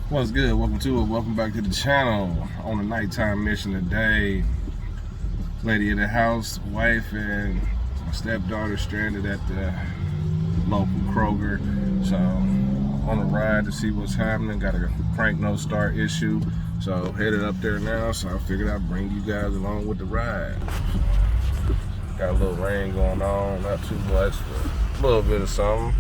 What's good? Welcome back to the channel. On a nighttime mission today. Lady of the house, wife, and my stepdaughter stranded at the local Kroger. So on a ride to see what's happening. Got a crank no start issue. So headed up there now. So I figured I'd bring you guys along with the ride. Got a little rain going on, not too much, but a little bit of something.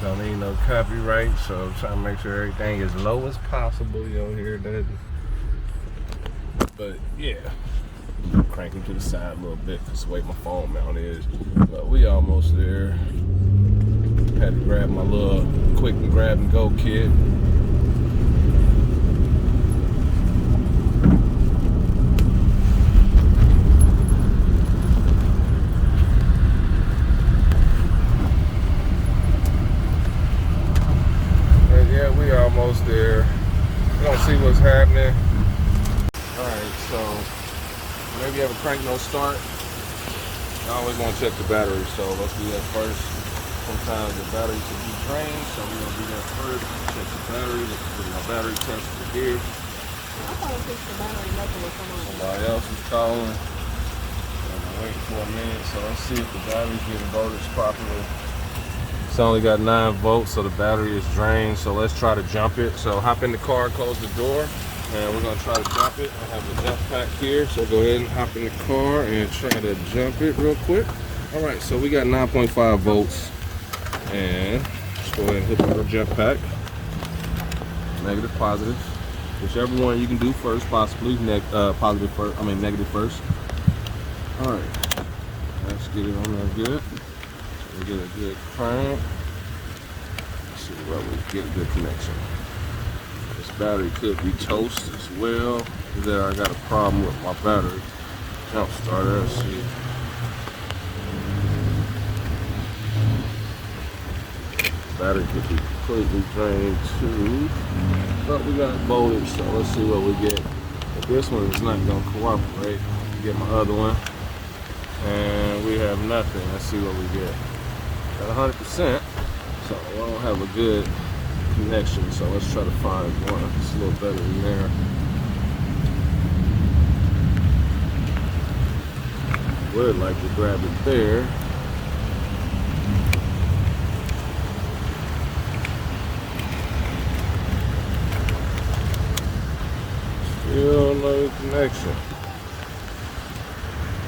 Don't need no copyright, so I'm trying to make sure everything is low as possible. You don't hear that. But yeah, cranking to the side a little bit because the way my phone mount is. But we almost there. Had to grab my little quick and grab and go kit. We almost there. We're gonna see what's happening. Alright, so whenever you have a crank no start, I always want to check the battery, so let's do that first. Sometimes the battery can be drained, so we're gonna do that first. Check the battery. Let's put my battery tester here. I thought it fixed the battery, nothing was coming on. Somebody else is calling. I'm waiting for a minute, so let's see if the battery's getting voltage properly. It's only got 9 volts, so the battery is drained. So let's try to jump it. So hop in the car, close the door, and we're gonna try to jump it. I have a jump pack here, so go ahead and hop in the car and try to jump it real quick. All right, so we got 9.5 volts, and let's go ahead and hook our jump pack. Negative, positive, whichever one you can do first, possibly. Positive first. I mean negative first. All right, let's get it on there good. We get a good crank. Let's see where we get a good connection. This battery could be toast as well. There, I got a problem with my battery jump starter. Let's see. Battery could be completely drained too, but we got voltage, so let's see what we get. If this one is not going to cooperate, get my other one, and we have nothing. Let's see what we get. 100%, so I don't have a good connection, so let's try to find one that's a little better than there. Would like to grab it there. Still no connection.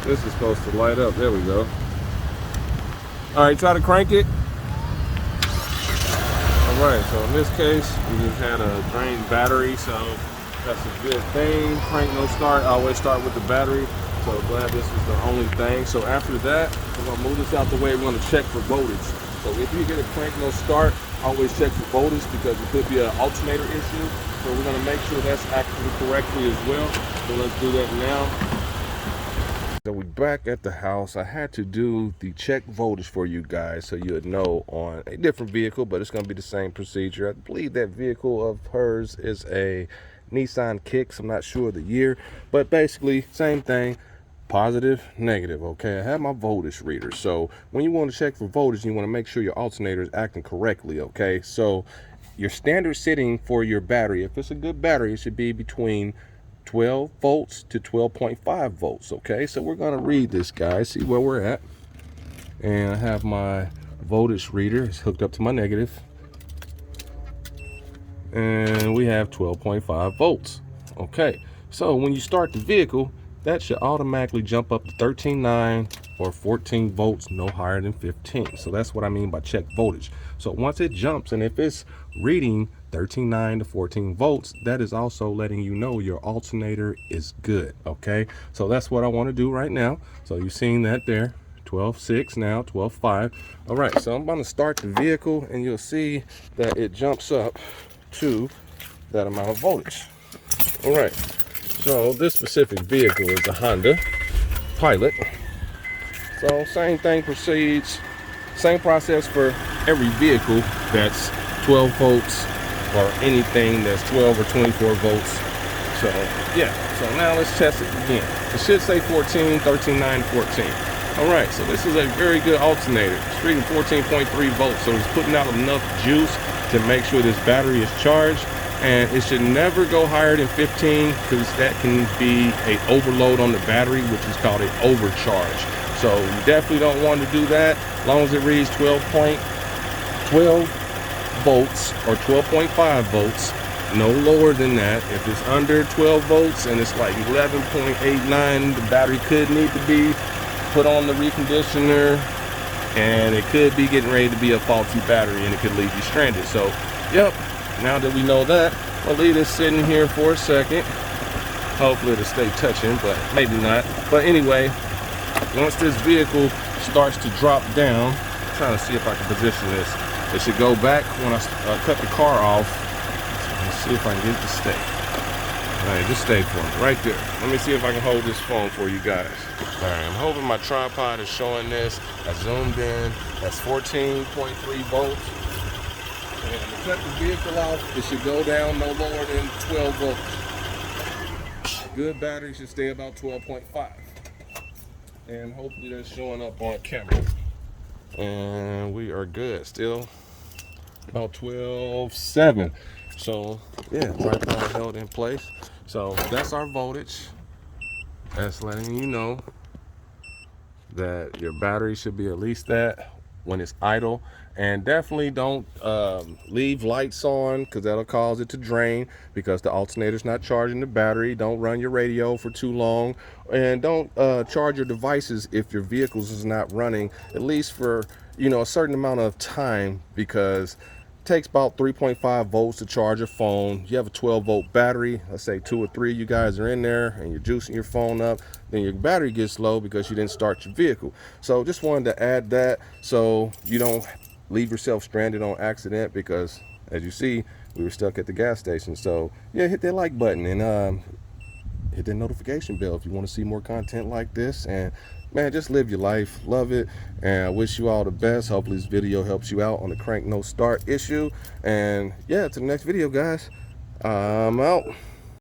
This is supposed to light up. There we go. Alright, try to crank it. Alright, so in this case, we just had a drained battery, so that's a good thing. Crank no start, I always start with the battery. So glad this is the only thing. So after that, we're gonna move this out the way. We're gonna check for voltage. So if you get a crank no start, always check for voltage because it could be an alternator issue. So we're gonna make sure that's acting correctly as well. So let's do that now. So we're back at the house. I had to do the check voltage for you guys so you would know on a different vehicle, but it's going to be the same procedure. I believe that vehicle of hers is a Nissan Kicks. I'm not sure the year, but basically same thing. Positive, negative. Okay, I have my voltage reader. So when you want to check for voltage, you want to make sure your alternator is acting correctly. Okay, so your standard setting for your battery, if it's a good battery, it should be between 12 volts to 12.5 volts. Okay, so we're going to read this, guys, see where we're at. And I have my voltage reader. It's hooked up to my negative. And we have 12.5 volts. Okay, so when you start the vehicle, that should automatically jump up to 13.9 or 14 volts, no higher than 15. So that's what I mean by check voltage. So once it jumps, and if it's reading 13.9 to 14 volts, that is also letting you know your alternator is good. Okay, so that's what I want to do right now. So you've seen that there, 12.6 now, 12.5. All right, so I'm going to start the vehicle and you'll see that it jumps up to that amount of voltage. All right, so this specific vehicle is a Honda Pilot. So same thing proceeds, same process for every vehicle that's 12 volts or anything that's 12 or 24 volts. So yeah, so now let's test it again. It should say 14, 13.9, 14. All right, so this is a very good alternator. It's reading 14.3 volts, so it's putting out enough juice to make sure this battery is charged. And it should never go higher than 15 because that can be a overload on the battery, which is called an overcharge. So you definitely don't want to do that. As long as it reads 12 volts or 12.5 volts, no lower than that. If it's under 12 volts and it's like 11.89, the battery could need to be put on the reconditioner, and it could be getting ready to be a faulty battery and it could leave you stranded. So yep, now that we know that, I'll leave this sitting here for a second. Hopefully it'll stay touching, but maybe not. But anyway, once this vehicle starts to drop down, I'm trying to see if I can position this. It should go back when I cut the car off. Let's see if I can get it to stay. All right, just stay for me right there. Let me see if I can hold this phone for you guys. All right, I'm hoping my tripod is showing this. I zoomed in. That's 14.3 volts. And to cut the vehicle off, it should go down no lower than 12 volts. Good battery should stay about 12.5. And hopefully that's showing up on camera. And we are good. Still about 12.7. So yeah, tripod held in place. So that's our voltage. That's letting you know that your battery should be at least that when it's idle. And definitely don't leave lights on, because that'll cause it to drain, because the alternator's not charging the battery. Don't run your radio for too long, and don't charge your devices if your vehicles is not running at least for, you know, a certain amount of time, because it takes about 3.5 volts to charge your phone. You have a 12-volt battery. Let's say 2 or 3 of you guys are in there and you're juicing your phone up, then your battery gets low because you didn't start your vehicle. So just wanted to add that so you don't leave yourself stranded on accident, because as you see, we were stuck at the gas station. So yeah, hit that like button and hit that notification bell if you want to see more content like this. And man, just live your life, love it, and I wish you all the best. Hopefully this video helps you out on the crank no start issue. And yeah, to the next video, guys. I'm out.